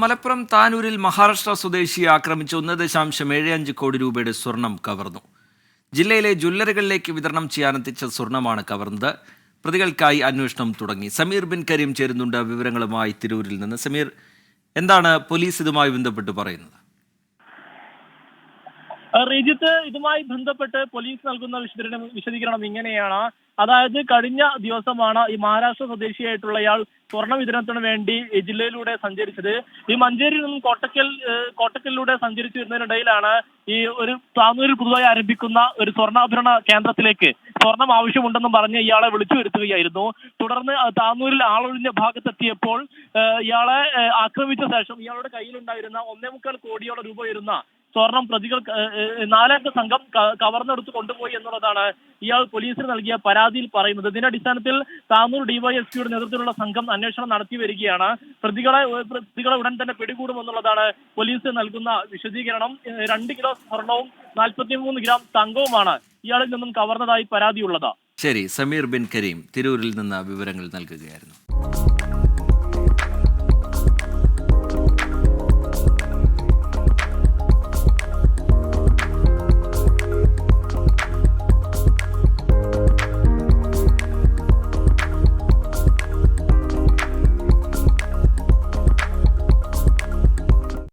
മലപ്പുറം താനൂരിൽ മഹാരാഷ്ട്ര സ്വദേശിയെ ആക്രമിച്ച് 1.75 കോടി രൂപയുടെ സ്വർണം കവർന്നു. ജില്ലയിലെ ജ്വല്ലറികളിലേക്ക് വിതരണം ചെയ്യാനെത്തിച്ച സ്വർണമാണ് കവർന്നത്. പ്രതികൾക്കായി അന്വേഷണം തുടങ്ങി. സമീർ ബിൻ കരീം ചേരുന്നുണ്ട് വിവരങ്ങളുമായി തിരൂരിൽ നിന്ന്. സമീർ, എന്താണ് പോലീസ് ഇതുമായി ബന്ധപ്പെട്ട് പറയുന്നത്? റീജിത്ത്, ഇതുമായി ബന്ധപ്പെട്ട് പോലീസ് നൽകുന്ന വിശദീകരണം ഇങ്ങനെയാണ്. അതായത് കഴിഞ്ഞ ദിവസമാണ് ഈ മഹാരാഷ്ട്ര സ്വദേശിയായിട്ടുള്ള ഇയാൾ സ്വർണ്ണ വിതരണത്തിന് വേണ്ടി ജില്ലയിലൂടെ സഞ്ചരിച്ചത്. ഈ മഞ്ചേരിയിൽ നിന്നും കോട്ടക്കലിലൂടെ സഞ്ചരിച്ചു വരുന്നതിനിടയിലാണ് ഈ ഒരു താനൂരിൽ പുതുതായി ആരംഭിക്കുന്ന ഒരു സ്വർണ്ണാഭരണ കേന്ദ്രത്തിലേക്ക് സ്വർണം ആവശ്യമുണ്ടെന്നും പറഞ്ഞ് ഇയാളെ വിളിച്ചു വരുത്തുകയായിരുന്നു. തുടർന്ന് താനൂരിൽ ആളൊഴിഞ്ഞ ഭാഗത്തെത്തിയപ്പോൾ ഇയാളെ ആക്രമിച്ച ശേഷം ഇയാളുടെ കയ്യിലുണ്ടായിരുന്ന 1.25 കോടിയോളം രൂപ വരുന്ന സ്വർണം പ്രതികൾ 4 അംഗ സംഘം കവർന്നെടുത്ത് കൊണ്ടുപോയി എന്നുള്ളതാണ് ഇയാൾ പോലീസിന് നൽകിയ പരാതിയിൽ പറയുന്നത്. ഇതിന്റെ അടിസ്ഥാനത്തിൽ താനൂർ ഡിവൈഎസ്പിയുടെ നേതൃത്വത്തിലുള്ള സംഘം അന്വേഷണം നടത്തി വരികയാണ്. പ്രതികളെ ഉടൻ തന്നെ പിടികൂടുമെന്നുള്ളതാണ് പോലീസ് നൽകുന്ന വിശദീകരണം. 2 കിലോ സ്വർണവും 43 ഗ്രാം തങ്കവുമാണ് ഇയാളിൽ നിന്നും കവർന്നതായി പരാതിയുള്ളത്. ശരി, സമീർ ബിൻ കരീം തിരൂരിൽ നിന്ന് വിവരങ്ങൾ നൽകുകയായിരുന്നു.